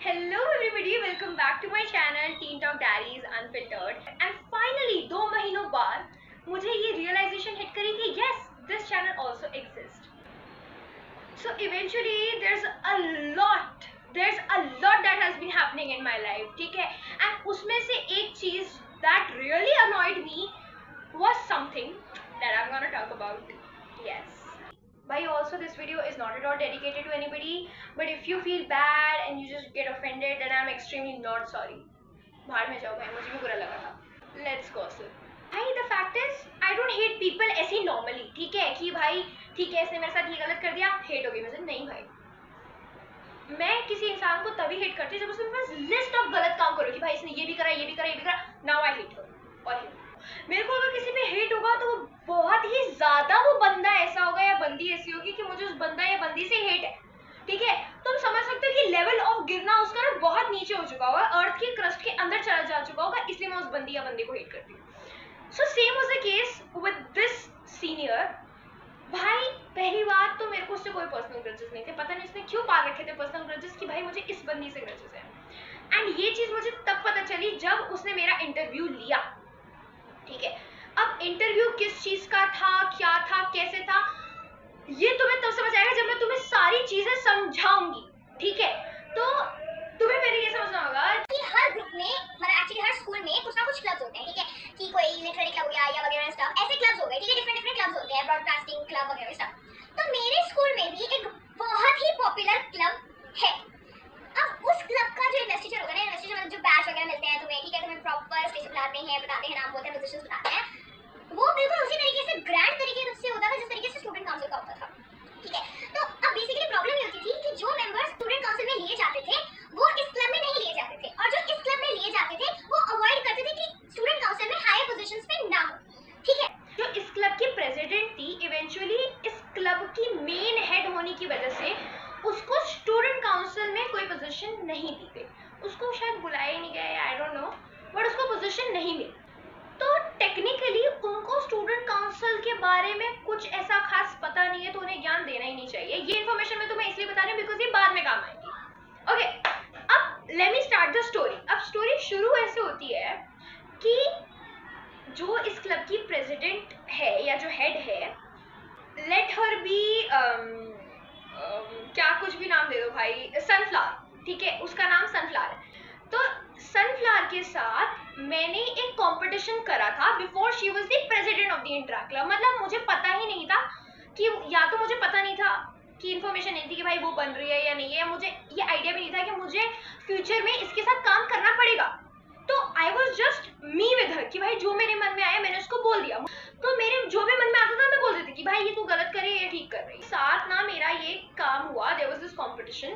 Hello everybody, welcome back to my channel Teen Talk Diaries Unfiltered. And finally 2 महीनों बाद मुझे ये realization hit करी कि yes, this channel also exists. So eventually there's a lot that has been happening in my life, ठीक है? And उसमें से एक चीज that really annoyed me was something that I'm gonna talk about. Yes. Bhai, also this video is not at all dedicated to anybody, but if you feel bad and you just get offended, then I'm extremely not sorry. बाहर में जाओ भाई, मुझे भी बुरा लगा था. Let's gossip. भाई, the fact is, I don't hate people ऐसे normally, ठीक है? कि भाई ठीक है, इसने मेरे साथ ये गलत कर दिया, hate हो गई मुझे. नहीं भाई, मैं किसी इंसान को तभी hate करती जब उसके पास list of गलत काम करो कि भाई इसने ये भी करा, ये भी करा, ये भी करा. Now I hate her or him. मेरे को अगर किसी पे हेट होगा तो वो बहुत ही ज्यादा वो बंदा ऐसा होगा या बंदी ऐसी होगी कि मुझे उस बंदा या बंदी से हेट है, ठीक है? तुम समझ सकते हो कि लेवल ऑफ गिरना उसका ना बहुत नीचे हो चुका होगा, अर्थ की क्रस्ट के अंदर चला जा चुका होगा, इसलिए मैं उस बंदी या बंदे को हेट करती हूँ. So same was the case with this senior. भाई पहली बात तो मेरे को उससे कोई पर्सनल ग्रजेस नहीं थे. पता नहीं इसने क्यों पाल रखे थे पर्सनल ग्रजेस कि भाई मुझे इस बंदी से ग्रजेस है. एंड ये चीज मुझे तब पता चली जब उसने मेरा इंटरव्यू लिया, ठीक है? अब इंटरव्यू किस चीज का था, क्या था, कैसे था, ये तुम्हें तब समझ आएगा जब मैं तुम्हें सारी चीजें समझाऊंगी, ठीक है? तो तुम्हें पहले ये समझना होगा कि हर ग्रुप में, मतलब एक्चुअली हर स्कूल में कुछ ना कुछ क्लब्स होते हैं, ठीक है? कि कोई लिटरेरी क्लब हो गया या वगैरह स्टफ, ऐसे क्लब्स हो गए, ठीक है? डिफरेंट क्लब्स होते हैं, ब्रॉडकास्टिंग क्लब वगैरह स्टफ. तो मेरे स्कूल में भी एक बहुत ही पॉपुलर क्लब है. अब उस क्लब का जो इन्वेस्टिगर होगा ना, इन्वेस्टिगर मतलब जो बैच वगैरह मिलते हैं तुम्हें, ठीक है? तुम्हें प्रॉपर स्टेज बुलाते हैं, नाम बोलते हैं, पोजीशंस बताते हैं. वो बिल्कुल उसी तरीके से ग्रैंड तरीके से होता था जिस तरीके से स्टूडेंट काउंसिल का होता था, ठीक है? तो अब बेसिकली प्रॉब्लम ये होती थी कि जो मेंबर्स स्टूडेंट काउंसिल में लिए जाते थे वो इस क्लब में नहीं लिए जाते थे, और जो इस क्लब में लिए जाते थे वो अवॉइड करते थे कि स्टूडेंट काउंसिल में हायर पोजीशंस पे ना हो, ठीक है? जो इस क्लब की प्रेसिडेंट थी, इवेंचुअली इस क्लब की मेन हेड होने की वजह से उसको स्टूडेंट काउंसिल में कोई पोजीशन नहीं दी गई. उसको शायद बुलाया ही नहीं गया, आई डोंट नो, बट उसको पोजीशन नहीं मिली. तो टेक्निकली उनको स्टूडेंट काउंसिल के बारे में कुछ ऐसा खास पता नहीं है, तो उन्हें ज्ञान देना ही नहीं चाहिए. ये इन्फॉर्मेशन मैं तुम्हें इसलिए बता रही हूँ बिकॉज ये बाद में काम आएगी. ओके, अब let me start the story. अब स्टोरी शुरू ऐसे होती है कि जो इस क्लब की प्रेसिडेंट है या जो हेड है, लेट हर बी क्या कुछ भी नाम दे दो भाई, सनफ्लावर, ठीक है? उसका नाम सनफ्लावर है. तो सनफ्लावर के साथ मैंने एक कंपटीशन करा था before she was the president of the intra club. मतलब मुझे पता ही नहीं था कि, या तो मुझे पता नहीं था कि इन्फॉर्मेशन नहीं थी कि भाई वो बन रही है या नहीं है, मुझे ये आइडिया भी नहीं था कि मुझे फ्यूचर में इसके साथ काम करना पड़ेगा. तो I was just me with her कि भाई जो मेरे मन में आया मैंने उसको बोल दिया. तो मेरे जो भी मन में आता था मैं बोल देती कि भाई ये तू गलत कर रही है, ये ठीक कर रही है. साथ ना मेरा ये काम हुआ, देयर वाज दिस कंपटीशन.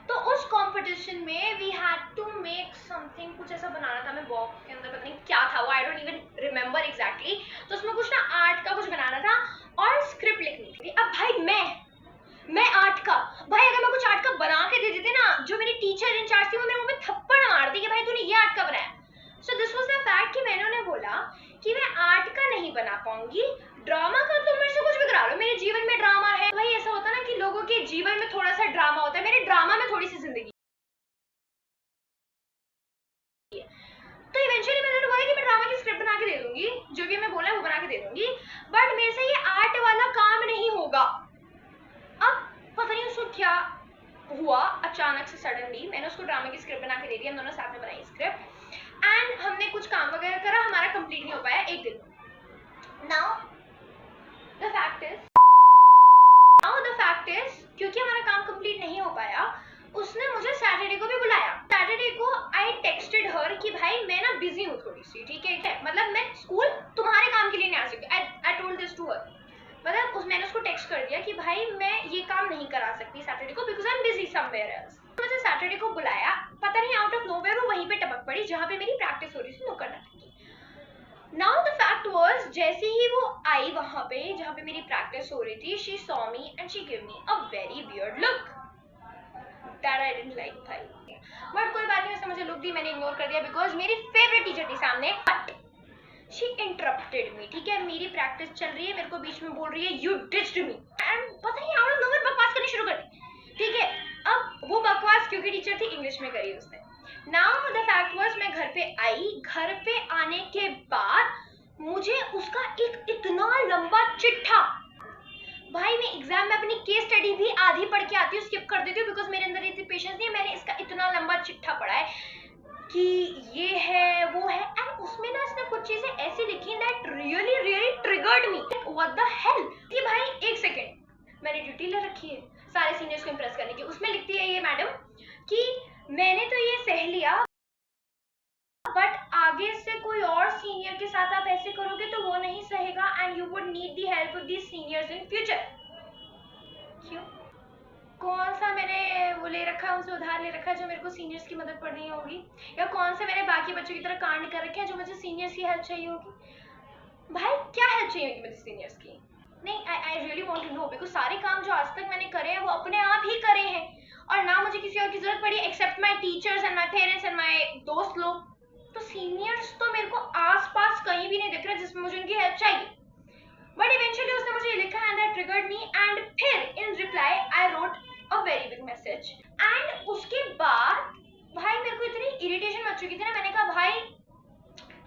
तो उस कंपटीशन में we had to make something, कुछ ऐसा बनाना था. मैं बॉक्स के अंदर पता नहीं क्या था वो, I don't even remember exactly. तो उसमें कुछ ना आर्ट का कुछ बनाना था और स्क्रिप्ट लिखनी थी. अब भाई मैं आर्ट का, भाई अगर मैं कुछ आर्ट का बना के दे देते ना, जो मेरी टीचर इंचार्ज थी वो मेरे मुंह पे थप्पड़ मारती कि भाई तूने ये आर्ट का बनाया. So this was the fact कि मैंने उन्हें बोला कि मैं आर्ट का नहीं बना पाऊंगी, ड्रामा का तुम मेरे से कुछ भी करा लो, मेरे जीवन में ड्रामा है. भाई ऐसा होता ना कि लोगों के जीवन में थोड़ा सा ड्रामा होता है, मेरे ड्रामा में थोड़ी सी जिंदगी. तो इवेंचुअली मैंने उन्हें बोला कि मैं ड्रामा की स्क्रिप्ट बना के दे दूंगी, जो भी मैं बोला है वो बना के दे दूंगी, बट मेरे से ये आर्ट वाला काम नहीं होगा. अब पता नहीं उसको क्या हुआ, अचानक से सडनली मैंने उसको ड्रामा की स्क्रिप्ट बना के दे दी. हम दोनों साथ में बनाई स्क्रिप्ट एंड हमने कुछ काम वगैरह करा, हमारा कंप्लीट नहीं हो पाया एक दिन. नाउ द फैक्ट इज क्योंकि हमारा काम कंप्लीट नहीं हो पाया, उसने मुझे सैटरडे को भी बुलाया. सैटरडे को आई टेक्स्टेड हर कि भाई मैं ना बिजी हूँ थोड़ी सी, ठीक है? मतलब मैं स्कूल तुम्हारे काम के लिए नहीं आ सकती. I told this to her. मतलब मैंने उसको टेक्स्ट कर दिया कि भाई मैं ये काम नहीं करा सकती सैटरडे को because I am busy somewhere else. मुझे सैटरडे को बुलाया, पता नहीं आउट ऑफ नोवेयर वो वहीं पे टपक पड़ी जहाँ पे मेरी प्रैक्टिस हो रही थी नुक्कड़ नाटक की. नाउ द फैक्ट वाज, जैसे ही वो आई वहाँ पे जहाँ पे मेरी प्रैक्टिस हो रही थी, she saw me and she give me a very weird look that I didn't like भाई. बट कोई बात नहीं, उसने मुझे लुक दी, मैंने इग्नोर कर दिया बिकॉज मेरी फेवरेट टीचर थी सामने. बट शी इंटरप्टेड मी, ठीक है? मेरी प्रैक्टिस चल रही है, मेरे को बीच में बोल रही है यू डिच्ड मी, एंड पता नहीं आउट ऑफ नोवेयर बकवास करनी शुरू कर दी, ठीक है? अब वो बकवास क्योंकि टीचर थी, इंग्लिश में करी उसने। नाउ द फैक्ट वाज, मैं घर पे आई, घर पे आने के बाद मुझे उसका एक इतना लंबा चिट्ठा, भाई मैं एग्जाम में अपनी केस स्टडी भी आधी पढ़ के आती हूँ, स्किप कर देती हूँ बिकॉज मेरे अंदर इतनी पेशेंस नहीं है। मैंने इसका इतना लंबा चिट्ठा पढ़ा है कि ये है वो है, एंड उसमें ना इसने कुछ चीजें ऐसी लिखी that really really triggered me. What the hell, कि भाई एक सेकेंड, मैंने ड्यूटी ले रखी है सारे सीनियर्स को इम्प्रेस करने की। उसमें लिखती है ये मैडम कि मैंने तो ये सह लिया, बट आगे से कोई और सीनियर के साथ आप ऐसे करोगे तो वो नहीं सहेगा, and you would need the help of these seniors in future. क्यों? कौन सा मैंने वो ले रखा है, उनसे उधार ले रखा है जो मेरे को सीनियर्स की मदद पड़नी होगी, या कौन से मैंने बाकी बच्चों की तरह कांड कर रखे हैं जो मुझे सीनियर्स की हेल्प चाहिए होगी। भाई क्या हेल्प चाहिए होगी मुझे सीनियर्स की? नहीं, I really want to know, because सारे काम जो आज तक मैंने करे हैं वो अपने आप ही करे हैं, और ना मुझे किसी और की जरूरत पड़ी except my teachers and my parents and my दोस्त लोग। तो सीनियर्स तो मेरे को आसपास कहीं भी नहीं दिख रहे जिसमें मुझे उनकी हेल्प चाहिए। बट इवेंचुअली उसने मुझे ये लिखा and that triggered me, and फिर in reply I wrote a very big message. And उसके बाद भाई मेरे को इतनी इरिटेशन मच चुकी थी ना, मैंने कहा भाई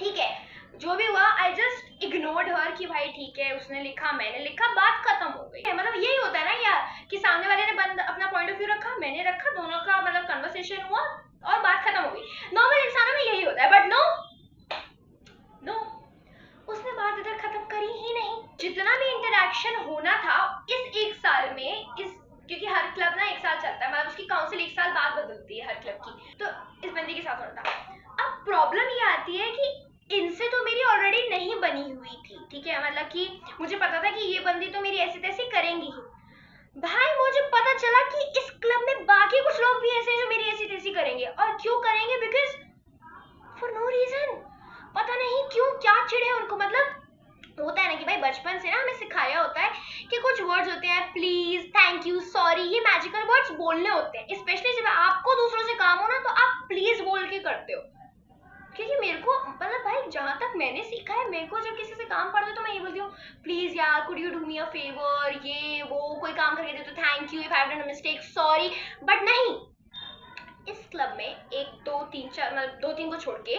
ठीक है जो भी हुआ, आई जस्ट इग्नोर्ड हर कि भाई ठीक है उसने लिखा मैंने लिखा, बात खत्म हो गई। मतलब यही होता है ना यार कि सामने वाले ने अपना पॉइंट ऑफ व्यू रखा, मैंने रखा, दोनों का मतलब कन्वर्सेशन हुआ और बात खत्म हो गई। नॉर्मल इंसानों में यही होता है, बट नो नो, उसने बात इधर खत्म करी ही नहीं। जितना भी इंटरेक्शन होना था इस एक साल में, इस क्योंकि हर क्लब ना एक साल चलता है, मतलब उसकी काउंसिल एक साल बाद बदलती है हर क्लब की, तो इस बंदी के साथ होना था। अब प्रॉब्लम ये आती है कि इनसे तो मेरी ऑलरेडी नहीं बनी हुई थी, ठीक है, मतलब कि मुझे पता था कि ये बंदी तो मेरी ऐसी तैसी करेंगी ही। भाई मुझे पता चला कि इस क्लब में बाकी कुछ लोग भी ऐसे हैं जो मेरी ऐसी तैसी करेंगे, और क्यों करेंगे? बिकॉज फॉर नो रीजन, पता नहीं क्यों, क्या चिढ़े उनको। मतलब होता है ना कि भाई बचपन से ना हमें सिखाया होता है कि कुछ वर्ड्स होते हैं, प्लीज, थैंक यू, सॉरी, ये मैजिकल वर्ड्स बोलने होते हैं, स्पेशली जब आपको दूसरों से काम हो ना तो आप प्लीज बोल के करते हो। क्योंकि मेरे को मतलब भाई जहां तक मैंने सीखा है, मेरे को जब किसी से काम पड़ता है तो मैं ये बोलती हूँ प्लीज यार, could you do me a favour, ये वो, कोई काम करके दे तो thank you, if I have done a mistake sorry. But नहीं, इस क्लब में एक दो तीन चार मतलब दो तीन को छोड़ के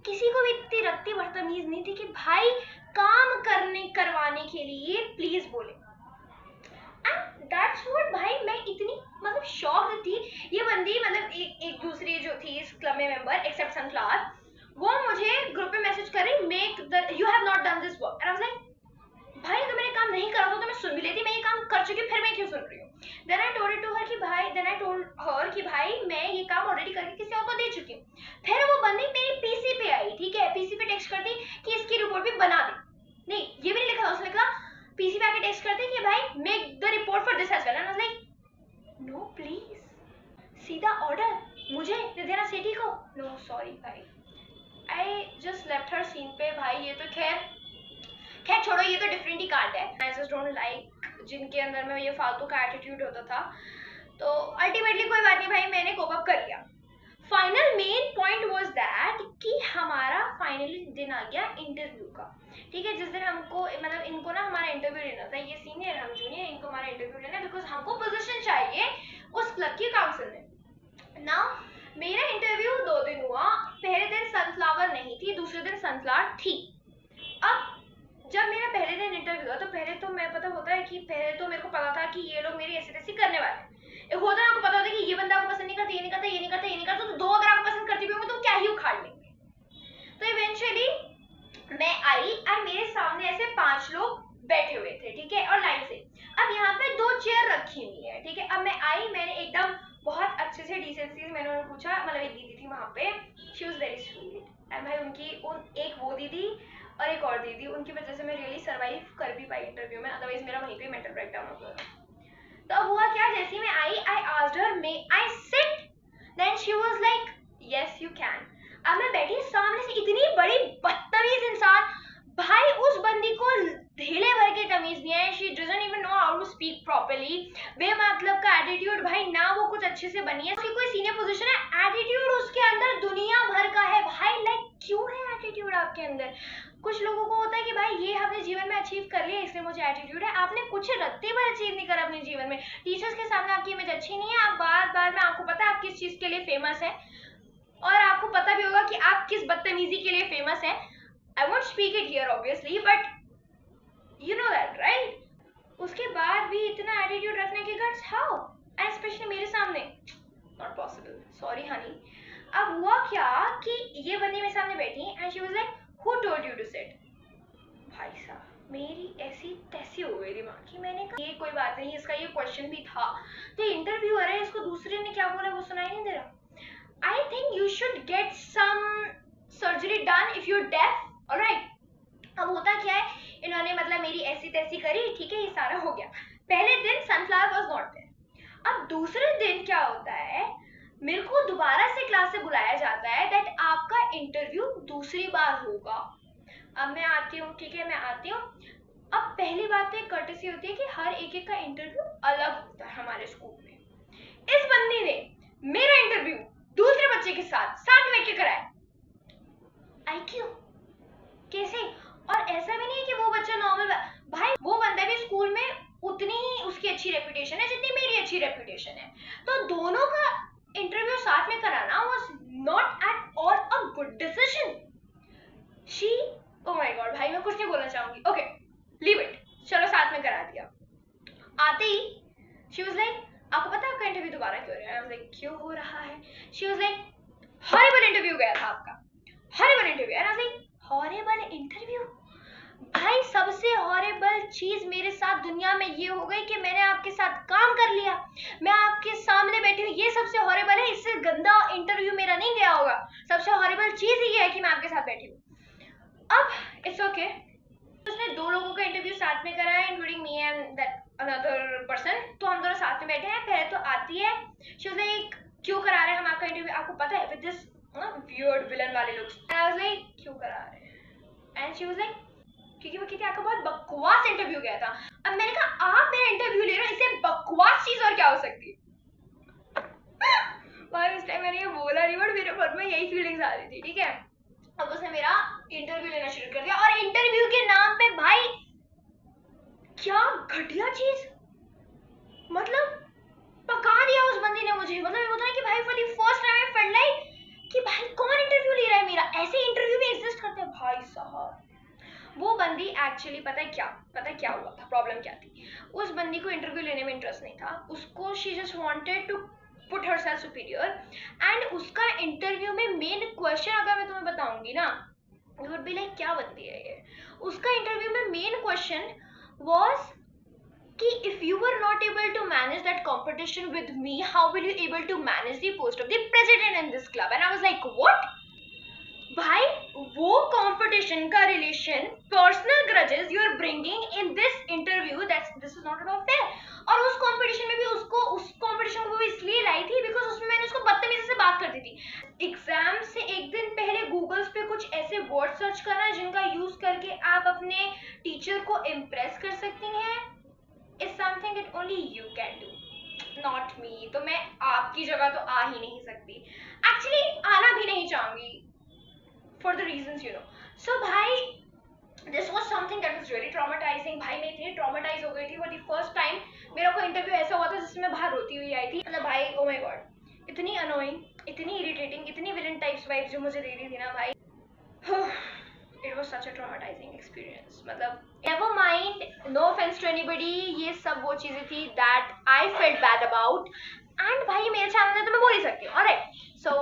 किसी को भी इतनी रत्ती बदतमीज नहीं थी कि भाई काम करवाने के लिए प्लीज बोले। एंड दैट्स व्हाट, भाई मैं इतनी मतलब शॉक्ड थी। ये बंदी मतलब एक दूसरी जो थी इस क्लब में मेंबर एक्सेप्ट सनफ्लावर, वो मुझे ग्रुप में मैसेज कर रही, make the you have not done this work, and I was like भाई अगर मैंने काम नहीं करा तो मैं सुन भी लेती, मैं ये काम कर चुकी हूँ, फिर मैं क्यों सुन रही हूँ? Then I told to her कि भाई मैं ये काम ऑलरेडी करके किसी और को दे चुकी हूँ। फिर वो बंदी मेरी पीसी पे आई, ठीक है, पीसी पे टेक्स्ट करती कि इसकी रिपोर्ट भी बना दे, नहीं ये भी नहीं लिखा, उसने लिखा पीसी पे आके टेक्स्ट करते कि भाई make the report for this as well, and I was like no please, सीधा ऑर्डर मुझे दे देना सेठी को, नो सॉरी भाई। I just left her seen पे। भाई ये तो खैर छोड़ो, ये तो डिफरेंट ही कार्ड है। आई जस्ट डोंट लाइक जिनके अंदर में ये फालतू का एटीट्यूड होता था। तो अल्टीमेटली कोई बात नहीं भाई, मैंने कोप अप कर लिया। Final main point was that कि हमारा फाइनली दिन आ गया इंटरव्यू का, ठीक है, जिस दिन हमको मतलब इनको ना हमारा इंटरव्यू लेना था, ये सीनियर हम जूनियर, इनको हमारा इंटरव्यू लेना है बिकॉज हमको पोजीशन चाहिए उस क्लब की काउंसिल में। नाउ मेरा इंटरव्यू 2 दिन हुआ, पहले दिन सनफ्लावर नहीं थी, दूसरे दिन सनफ्लावर थी। अब जब मेरा पहले दिन इंटरव्यू हुआ तो पहले तो मैं पता होता है कि पहले तो मेरे को पता था कि ये लोग मेरी ऐसी तैसी करने वाले हैं। होता है आपको पता होता है कि ये बंदा आपको पसंद नहीं करता, ये नहीं करता, ये नहीं करता, ये नहीं करता, तो दो अगर आपको पसंद करती भी होंगे तो क्या ही उखाड़ लेंगे। तो इवेंचुअली मैं आई और मेरे सामने ऐसे 5 लोग बैठे हुए थे, ठीक है, और लाइन से। अब यहाँ पे 2 चेयर रखी हुई है, ठीक है। अब मैं आई, मैंने एकदम बहुत अच्छे से डिसेंसी मैंने उन्हें पूछा, मतलब एक दीदी थी वहाँ पे, she was very sweet, and भाई उनकी एक वो दीदी और एक और दीदी, उनकी वजह से मैं रियली सर्वाइव कर भी पाई इंटरव्यू में, अदरवाइज मेरा वहीं पे मेंटल ब्रेकडाउन हो गया। तो अब हुआ क्या, जैसे मैं I asked her may I sit, then she was like yes you can. अब मैं बैठी, सामने से इतनी बड़ी बदतमीज इंसान, भाई उस बंदी को ढीले भर के तमीज नहीं है, she doesn't even know how to speak properly, बेमतलब का एटीट्यूड, भाई ना वो कुछ अच्छे से बनी है, उसकी कोई सीनियर पोजीशन है, एटीट्यूड उसके अंदर दुनिया भर का है। भाई लाइक क्यों है एटीट्यूड आपके आपके अंदर। कुछ लोगों को होता है कि भाई ये हमने जीवन में अचीव कर लिया इसलिए मुझे एटीट्यूड है। आपने कुछ रत्ते भर अचीव नहीं करा अपने जीवन में। टीचर्स के सामने आपकी इमेज अच्छी नहीं है, आप बार बार में, आपको पता है आप किस चीज के लिए फेमस है और आपको पता भी होगा कि आप किस बदतमीजी के लिए फेमस है। I won't speak it here obviously, but you know that right. उसके बाद भी इतना एटीट्यूड रखने के गट्स, हाउ? एंड स्पेशली मेरे सामने, नॉट पॉसिबल, सॉरी हनी। अब हुआ क्या कि ये बंदी मेरे सामने बैठी and she was like, who told you to sit? भाई साहब मेरी ऐसी तैसी हो गई दिमाग की। मैंने कहा ये कोई बात नहीं, इसका ये क्वेश्चन भी था, तो इंटरव्यूअर है, इसको दूसरे ने क्या बोला वो सुनाई नहीं दे रहा। I think you should get some surgery done if you are deaf, alright. अब होता क्या है, इन्होंने मतलब मेरी ऐसी तैसी करी, ठीक है, ये सारा हो गया। पहले दिन सनफ्लावर वाज नॉट देयर। अब दूसरे दिन क्या होता है, मेरे को दोबारा से क्लास से बुलाया जाता है दैट आपका इंटरव्यू दूसरी बार होगा। अब मैं आती हूँ, ठीक है, मैं आती हूँ। अब पहली बात तो एक कर्टेसी होती है कि हर एक का इंटरव्यू अलग होता है हमारे स्कूल में। इस बंदी ने मेरा इंटरव्यू दूसरे बच्चे के साथ बैठ के कराया। आई क्यों, कैसे? और ऐसा भी नहीं है कि वो बच्चा नॉर्मल, भाई वो बंदा भी स्कूल में उतनी ही उसकी अच्छी रेपुटेशन है जितनी मेरी अच्छी रेपुटेशन है, तो दोनों का इंटरव्यू साथ में कराना was not at all a good decision. She, oh my God, भाई मैं कुछ नहीं बोलना चाहूंगी, ओके लीव इट, चलो साथ में करा दिया। आते ही शी वाज लाइक, आपको पता है आपका इंटरव्यू दोबारा क्यों हो रहा है? आई वाज लाइक, क्यों हो रहा है? She was like, horrible interview गया था आपका, horrible interview. And I was like, horrible interview? भाई सबसे हॉरिबल चीज मेरे साथ दुनिया में ये हो गई कि मैंने आपके साथ काम कर लिया, मैं आपके सामने बैठी हूँ, ये सबसे हॉरिबल है। इससे गंदा इंटरव्यू मेरा नहीं गया होगा। सबसे हॉरिबल चीज ही है कि मैं आपके साथ बैठी हूँ। अब इट्स ओके, उसने दो लोगों का इंटरव्यू साथ में कराया, including me and that another person. तो हम दोनों साथ में बैठे हैं। पहले तो आती है, शी वाज लाइक, क्यों करा रहे हैं हम आपका इंटरव्यू? आपको पता है, विद दिस वियर्ड विलन वाले लुक्स। आई वाज लाइक, क्यों करा रहे हैं? एंड शी वाज लाइक, क्योंकि वो कहती है आपका बहुत बकवास इंटरव्यू गया था। अब मैंने कहा आप मेरा इंटरव्यू ले रहे हो, इससे बकवास चीज और क्या हो सकती है? भाई उस टाइम मैंने ये बोला नहीं, बट मेरे मन में यही फीलिंग्स आ रही थी, ठीक है। अब उसने मेरा इंटरव्यू लेना शुरू कर दिया, और इंटरव्यू के नाम पे भाई क्या घटिया चीज, मतलब पका दिया उस बंदी ने मुझे। मतलब होता है कि भाई for the first time I felt like कि भाई कौन इंटरव्यू ले रहा है मेरा? ऐसे इंटरव्यू भी एग्जिस्ट करते हैं भाई साहब। वो बंदी एक्चुअली पता है क्या हुआ था, प्रॉब्लम क्या थी? उस बंदी को इंटरव्यू लेने में इंटरेस्ट नहीं था। उसको she just wanted to put herself superior, and उसका इंटरव्यू में मेन क्वेश्चन अगर मैं तुम्हें बताऊंगी ना, यू वुड बी लाइक क्या बनती है ये। उसका इंटरव्यू में मेन क्वेश्चन वाज कि if you were not able to manage that competition with me, how will you able to manage the post of the president in this club? And I was like, what? भाई वो competition का relation, personal grudges you are bringing in this interview, this is not at all fair. और उस competition में भी उसको, उस competition को भी इसलिए लाई थी बिकॉज उसमें मैंने उसको बदतमीजी से बात करती थी। एग्जाम से एक दिन पहले गूगल्स पे कुछ ऐसे वर्ड सर्च करना जिनका यूज करके आप अपने टीचर को इम्प्रेस कर सकती हैं, is something that only you can do, not me. तो मैं आपकी जगह तो आ ही नहीं सकती, एक्चुअली आना भी नहीं चाहूंगी for the reasons you know. So भाई this was something that was really traumatizing. भाई मैं इतनी traumatized हो गई थी for the first time। मेरा कोई इंटरव्यू ऐसा हुआ था जिसमें बाहर रोती हुई आई थी। मतलब भाई oh my god, इतनी annoying, इतनी irritating, इतनी villain types vibes जो मुझे दे रही थी ना भाई। It was such a traumatizing experience. मतलब never mind, no offense to anybody, ये सब वो चीजें थी that I felt bad about, and भाई मेरे चैनल में तो मैं बोल ही सकती हूँ, alright? So